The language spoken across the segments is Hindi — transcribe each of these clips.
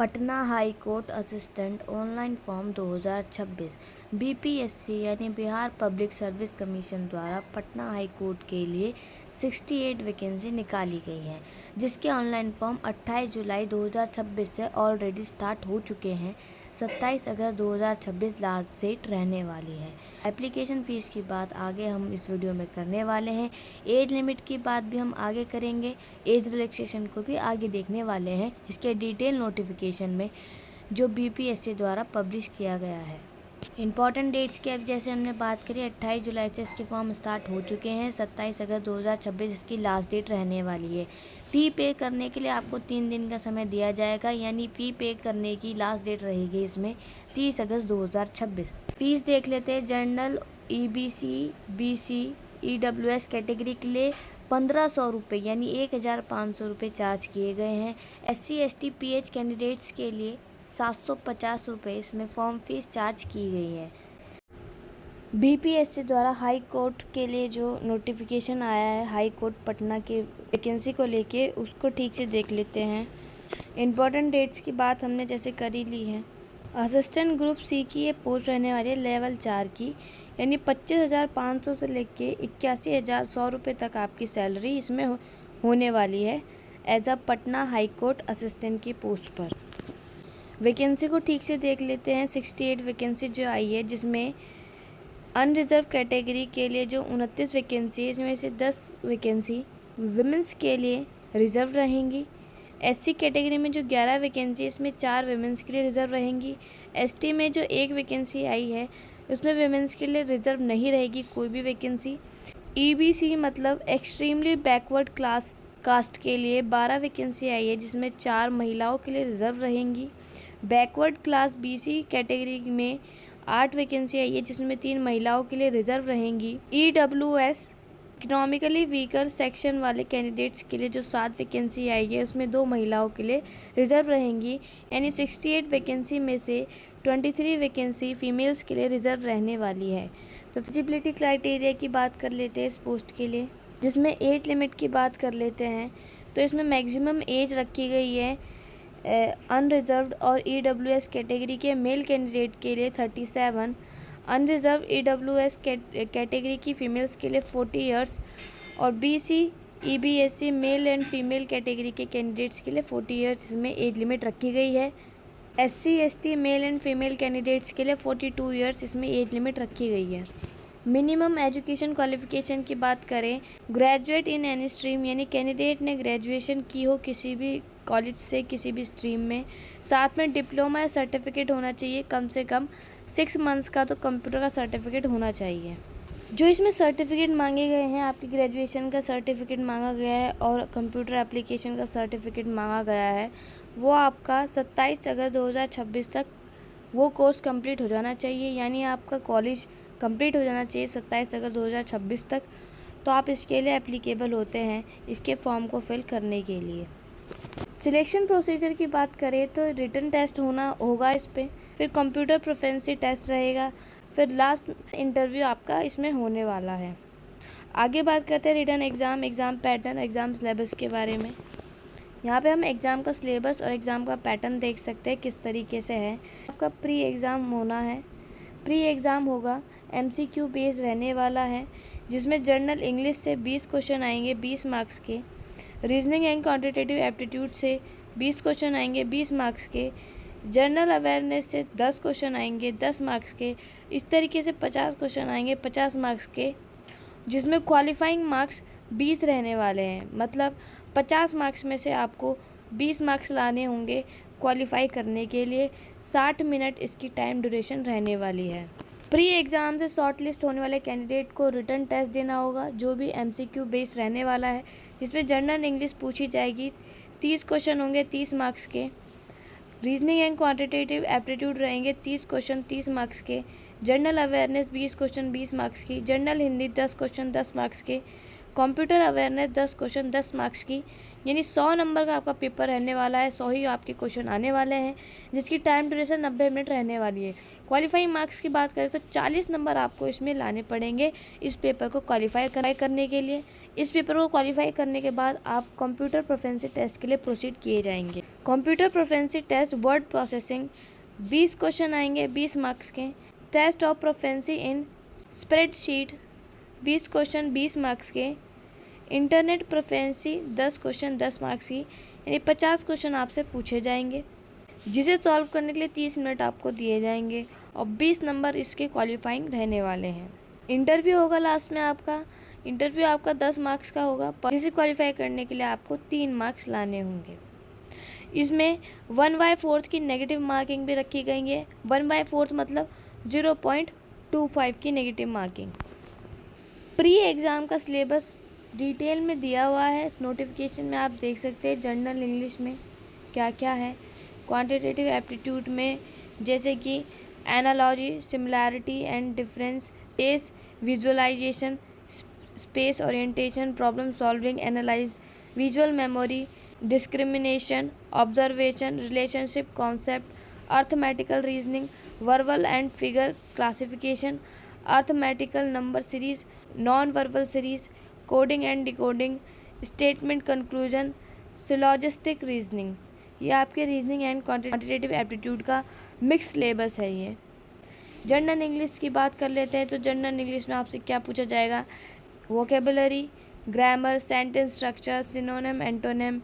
Patna high court assistant online form 2026 BPSC यानी बिहार पब्लिक सर्विस कमीशन द्वारा पटना हाई कोर्ट के लिए 68 वैकेंसी निकाली गई है, जिसके ऑनलाइन फॉर्म 28 जुलाई 2026 से ऑलरेडी स्टार्ट हो चुके हैं। 27 अगस्त 2026 लास्ट डेट रहने वाली है। एप्लीकेशन फ़ीस की बात आगे हम इस वीडियो में करने वाले हैं। एज लिमिट की बात भी हम आगे करेंगे। एज रिलैक्सेशन को भी आगे देखने वाले हैं, इसके डिटेल नोटिफिकेशन में जो बीपीएससी द्वारा पब्लिश किया गया है। इंपॉर्टेंट डेट्स की अब जैसे हमने बात करी, 28 जुलाई से इसके फॉर्म स्टार्ट हो चुके हैं। 27 अगस्त 2026 इसकी लास्ट डेट रहने वाली है। फ़ी पे करने के लिए आपको 3 दिन का समय दिया जाएगा, यानी फ़ी पे करने की लास्ट डेट रहेगी इसमें 30 अगस्त 2026। फ़ीस देख लेते हैं। General, EBC, BC, EWS category के लिए 1500 रुपये यानी 1500 रुपये चार्ज किए गए हैं। एससी, एसटी, पीएच कैंडिडेट्स के लिए 750 रुपये इसमें फॉर्म फीस चार्ज की गई है। बीपीएससी द्वारा हाई कोर्ट के लिए जो नोटिफिकेशन आया है हाई कोर्ट पटना के वैकेंसी को लेके, उसको ठीक से देख लेते हैं। इम्पॉर्टेंट डेट्स की बात हमने जैसे कर ही ली है। असिस्टेंट ग्रुप सी की ये पोस्ट रहने वाली है लेवल 4 की, यानी 25,500 से लेके 81,100 रुपये तक आपकी सैलरी इसमें होने वाली है as a Patna high court assistant की पोस्ट पर। वैकेंसी को ठीक से देख लेते हैं। 68 वैकेंसी जो आई है, जिसमें अनरिजर्व कैटेगरी के लिए जो 29 वैकेंसी है, इसमें से 10 वैकेंसी विमेंस के लिए रिजर्व रहेंगी। एससी कैटेगरी में जो 11 वैकेंसी है, इसमें 4 विमेंस के लिए रिजर्व रहेंगी। एसटी में जो 1 वैकेंसी आई है, उसमें विमेंस के लिए रिजर्व नहीं रहेगी कोई भी वैकेंसी। ईबीसी मतलब एक्सट्रीमली बैकवर्ड क्लास कास्ट के लिए 12 वैकेंसी आई है, जिसमें 4 महिलाओं के लिए रिजर्व रहेंगी। बैकवर्ड क्लास बीसी कैटेगरी में 8 वैकेंसी आई है, जिसमें 3 महिलाओं के लिए रिजर्व रहेंगी। ईडब्ल्यूएस इकोनॉमिकली वीकर सेक्शन वाले कैंडिडेट्स के लिए जो 7 वैकेंसी आई है, उसमें 2 महिलाओं के लिए रिजर्व रहेंगी, यानी 68 वैकेंसी में से 23 वैकेंसी फीमेल्स के लिए रिजर्व रहने वाली है। तो एलिजिबिलिटी क्राइटेरिया की बात कर लेते हैं इस पोस्ट के लिए, जिसमें एज लिमिट की बात कर लेते हैं। तो इसमें मैक्सिमम एज रखी गई है अनरिजर्व्ड और ईडब्ल्यूएस कैटेगरी के मेल कैंडिडेट के लिए 37, अनरिजर्व ईडब्ल्यूएस कैटेगरी की फीमेल्स के लिए 40 इयर्स और BC, EBSC male and female category के कैंडिडेट्स के लिए 40 इयर्स इसमें एज लिमिट रखी गई है। SC, ST mail and female candidates के लिए 42 इयर्स इसमें एज लिमिट रखी गई है। मिनिमम एजुकेशन क्वालिफिकेशन की बात करें, ग्रेजुएट इन एनी स्ट्रीम, यानी कैंडिडेट ने ग्रेजुएशन की हो किसी भी कॉलेज से किसी भी स्ट्रीम में, साथ में डिप्लोमा या सर्टिफिकेट होना चाहिए, कम से कम 6 मंथ्स का तो कंप्यूटर का सर्टिफिकेट होना चाहिए। जो इसमें सर्टिफिकेट मांगे गए हैं, आपकी ग्रेजुएशन का सर्टिफिकेट मांगा गया है और कंप्यूटर एप्लीकेशन का सर्टिफिकेट मांगा गया है, वो आपका 27 अगस्त 2026 तक वो कोर्स कंप्लीट हो जाना चाहिए, यानी आपका कॉलेज कंप्लीट हो जाना चाहिए 27 अगस्त 2026 तक। तो आप इसके लिए एप्लीकेबल होते हैं इसके फॉर्म को फिल करने के लिए। सिलेक्शन प्रोसीजर की बात करें तो रिटन टेस्ट होगा इस पर, फिर कंप्यूटर प्रोफिशिएंसी टेस्ट रहेगा, फिर लास्ट इंटरव्यू आपका इसमें होने वाला है। आगे बात करते हैं written exam pattern, exam syllabus के बारे में। यहाँ पे हम एग्ज़ाम का सिलेबस और एग्ज़ाम का पैटर्न देख सकते हैं किस तरीके से है। आपका प्री एग्ज़ाम होना है। प्री एग्ज़ाम होगा एमसीक्यू बेस रहने वाला है, जिसमें जनरल इंग्लिश से 20 क्वेश्चन आएंगे 20 मार्क्स के, रीजनिंग एंड क्वांटिटेटिव एप्टीट्यूड से 20 क्वेश्चन आएंगे 20 मार्क्स के, जनरल अवेयरनेस से 10 क्वेश्चन आएंगे 10 मार्क्स के, इस तरीके से 50 क्वेश्चन आएंगे 50 मार्क्स के, जिसमें क्वालिफाइंग मार्क्स 20 रहने वाले हैं। मतलब 50 मार्क्स में से आपको 20 मार्क्स लाने होंगे क्वालिफाई करने के लिए। 60 मिनट इसकी टाइम ड्यूरेशन रहने वाली है। प्री एग्ज़ाम से शॉर्ट लिस्ट होने वाले कैंडिडेट को रिटन टेस्ट देना होगा, जो भी एमसीक्यू बेस रहने वाला है, जिसमें जनरल इंग्लिश पूछी जाएगी, 30 क्वेश्चन होंगे 30 मार्क्स के, रीजनिंग एंड क्वांटिटेटिव एप्टीट्यूड रहेंगे 30 क्वेश्चन 30 मार्क्स के, जनरल अवेयरनेस 20 क्वेश्चन 20 मार्क्स की, जनरल हिंदी 10 क्वेश्चन 10 मार्क्स के, कंप्यूटर अवेयरनेस 10 क्वेश्चन 10 मार्क्स की, यानी 100 नंबर का आपका पेपर रहने वाला है। 100 ही आपके क्वेश्चन आने वाले हैं, जिसकी टाइम ड्यूरेशन 90 मिनट रहने वाली है। क्वालिफाइंग मार्क्स की बात करें तो 40 नंबर आपको इसमें लाने पड़ेंगे इस पेपर को क्वालिफाई करने के लिए। इस पेपर को क्वालिफाई करने के बाद आप कंप्यूटर प्रोफिशिएंसी टेस्ट के लिए प्रोसीड किए जाएंगे। Computer proficiency test word processing 20 question आएंगे 20 मार्क्स के। Test of proficiency in spreadsheet 20 question 20 marks के। इंटरनेट प्रोफिशिएंसी 10 क्वेश्चन 10 मार्क्स की, यानी 50 क्वेश्चन आपसे पूछे जाएंगे, जिसे सॉल्व करने के लिए 30 मिनट आपको दिए जाएंगे और 20 नंबर इसके क्वालिफाइंग रहने वाले हैं। इंटरव्यू होगा लास्ट में आपका। इंटरव्यू आपका 10 मार्क्स का होगा, जिसे क्वालिफाई करने के लिए आपको 3 मार्क्स लाने होंगे। इसमें 1/4 की नेगेटिव मार्किंग भी रखी गई है। 1/4 मतलब 0.25 की नेगेटिव मार्किंग। प्री एग्ज़ाम का सिलेबस डिटेल में दिया हुआ है। इस नोटिफिकेशन में आप देख सकते हैं जनरल इंग्लिश में क्या क्या है। क्वांटिटेटिव एप्टीट्यूड में जैसे कि analogy, similarity and difference, space visualisation, space orientation, problem solving, analyse, visual memory, discrimination, observation, relationship concept, arithmetical reasoning, verbal and figure classification, arithmetical number series, non verbal series, coding and decoding, statement conclusion, syllogistic reasoning. ये आपके रीजनिंग एंड क्वांटिटेटिव एप्टीट्यूड का मिक्स सिलेबस है। ये जनरल इंग्लिश की बात कर लेते हैं तो जनरल इंग्लिश में आपसे क्या पूछा जाएगा? Vocabulary, grammar, sentence structure, synonym, antonym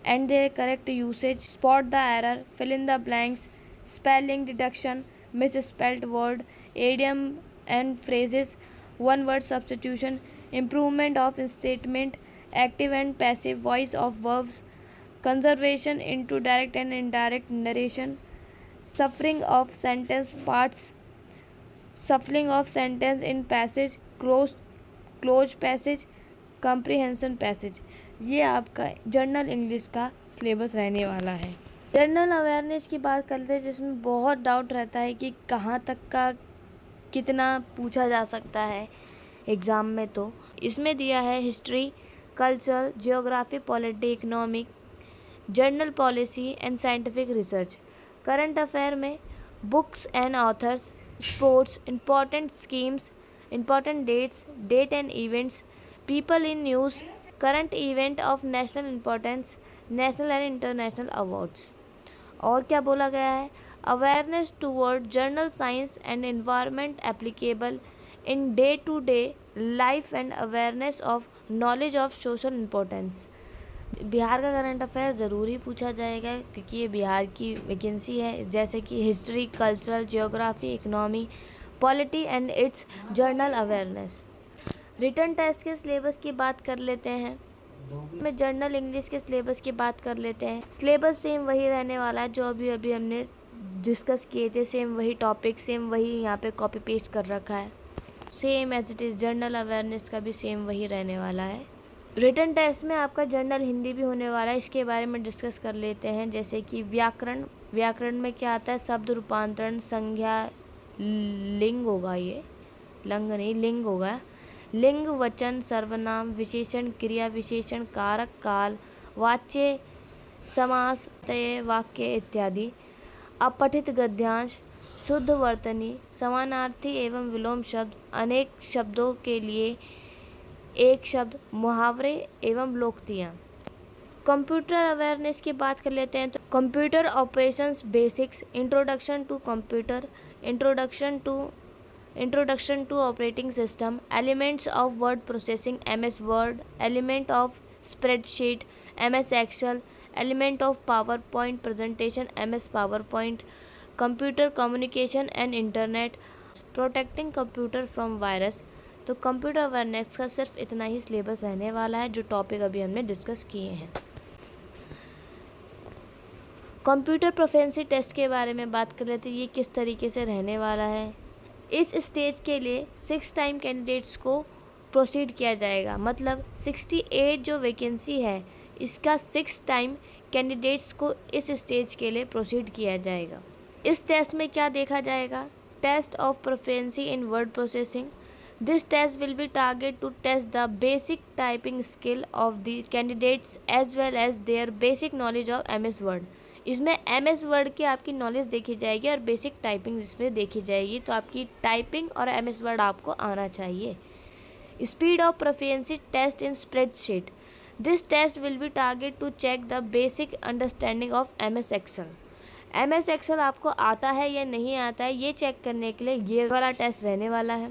and their correct usage, spot the error, fill in the blanks, spelling deduction, misspelled word, idiom and phrases, one word substitution, improvement of statement, active and passive voice of verbs, conservation into direct and indirect narration, suffering of sentence parts, shuffling of sentence in passage, close passage, comprehension passage। ये आपका जनरल इंग्लिश का सिलेबस रहने वाला है। जनरल अवेयरनेस की बात करते हैं, जिसमें बहुत डाउट रहता है कि कहाँ तक का कितना पूछा जा सकता है एग्ज़ाम में। तो इसमें दिया है history, culture, geography, polity, economic, journal policy and scientific research. Current affair में books and authors, sports, important schemes, important dates, date and events, people in news, current event of national importance, national and international awards. और क्या बोला गया है? Awareness toward general science and environment applicable in day to day life and awareness of knowledge of social importance. Bihar का करंट अफेयर ज़रूर ही पूछा जाएगा, क्योंकि ये बिहार की वैकेंसी है। जैसे कि history, cultural, geography, economy, polity and its general awareness. Written test के सिलेबस की बात कर लेते हैं। में जनरल इंग्लिश के सिलेबस की बात कर लेते हैं। सिलेबस सेम वही रहने वाला है जो अभी हमने डिस्कस किए थे। सेम वही टॉपिक, सेम वही यहाँ पे कॉपी पेस्ट कर रखा है, same as it is. General awareness का भी सेम वही रहने वाला है। रिटन टेस्ट में आपका जनरल हिंदी भी होने वाला है, इसके बारे में डिस्कस कर लेते हैं। जैसे कि व्याकरण, व्याकरण में क्या आता है? शब्द रूपांतरण, संज्ञा, लिंग होगा, ये लंग नहीं लिंग होगा। लिंग, वचन, सर्वनाम, विशेषण, क्रिया विशेषण, कारक, काल, वाच्य, समास, तय, वाक्य इत्यादि। अपठित गद्यांश, शुद्ध वर्तनी, समानार्थी एवं विलोम शब्द, अनेक शब्दों के लिए एक शब्द, मुहावरे एवं लोकोक्तियाँ। कंप्यूटर अवेयरनेस की बात कर लेते हैं तो computer operations basics, introduction to computer, introduction to operating system, elements of word processing MS Word, element of spreadsheet MS Excel, element of PowerPoint presentation MS PowerPoint, computer communication and internet, protecting computer from virus. तो कंप्यूटर अवेयरनेस का सिर्फ इतना ही सिलेबस रहने वाला है, जो टॉपिक अभी हमने डिस्कस किए हैं। कंप्यूटर प्रोफिशिएंसी टेस्ट के बारे में बात कर लेते हैं, ये किस तरीके से रहने वाला है। इस स्टेज के लिए 6 टाइम कैंडिडेट्स को प्रोसीड किया जाएगा, मतलब 68 जो वैकेंसी है इसका 6 टाइम कैंडिडेट्स को इस स्टेज के लिए प्रोसीड किया जाएगा। इस टेस्ट में क्या देखा जाएगा? Test of proficiency in word processing. This test will be target to test the basic typing skill of the candidates as well as their basic knowledge of MS Word. इसमें MS वर्ड की आपकी नॉलेज देखी जाएगी और बेसिक टाइपिंग इसमें देखी जाएगी। तो आपकी टाइपिंग और MS वर्ड आपको आना चाहिए। Speed of proficiency test in spreadsheet. This test will be target to check the basic understanding of MS Excel. MS Excel आपको आता है या नहीं आता है ये चेक करने के लिए ये वाला टेस्ट रहने वाला है.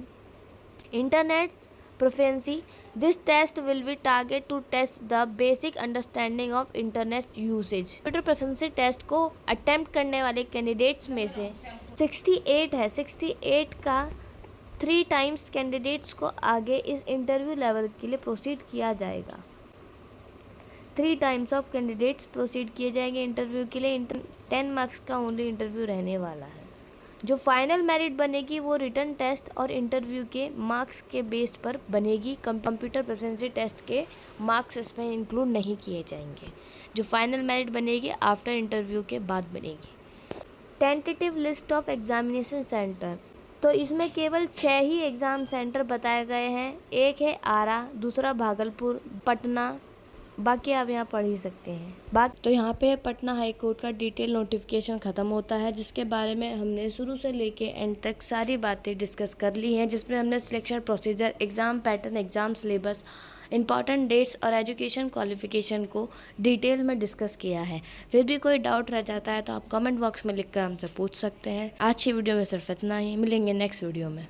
Internet proficiency. This test will be target to test the basic understanding of internet usage. Computer proficiency test को अटेम्प्ट करने वाले कैंडिडेट्स में से 68 है. 68 का 3 टाइम्स कैंडिडेट्स को आगे इस इंटरव्यू लेवल के लिए प्रोसीड किया जाएगा. 3 टाइम्स ऑफ कैंडिडेट्स प्रोसीड किए जाएंगे इंटरव्यू के लिए. 10 मार्क्स का ओनली इंटरव्यू रहने वाला है. जो फाइनल मेरिट बनेगी वो रिटन टेस्ट और इंटरव्यू के मार्क्स के बेस्ड पर बनेगी. कंप्यूटर प्रोफिशिएंसी टेस्ट के मार्क्स इसमें इंक्लूड नहीं किए जाएंगे. जो फाइनल मेरिट बनेगी आफ्टर इंटरव्यू के बाद बनेगी. Tentative list of examination centre. तो इसमें केवल 6 ही एग्ज़ाम सेंटर बताए गए हैं. एक है आरा, दूसरा भागलपुर, पटना, बाकी आप यहाँ पढ़ ही सकते हैं. तो यहाँ पे पटना हाई कोर्ट का डिटेल नोटिफिकेशन ख़त्म होता है जिसके बारे में हमने शुरू से लेके एंड तक सारी बातें डिस्कस कर ली हैं, जिसमें हमने selection procedure, exam pattern, exam syllabus, important dates और एजुकेशन क्वालिफिकेशन को डिटेल में डिस्कस किया है. फिर भी कोई डाउट रह जाता है तो आप कमेंट बॉक्स में लिखकर हमसे पूछ सकते हैं. आज की वीडियो में सिर्फ इतना ही. मिलेंगे नेक्स्ट वीडियो में.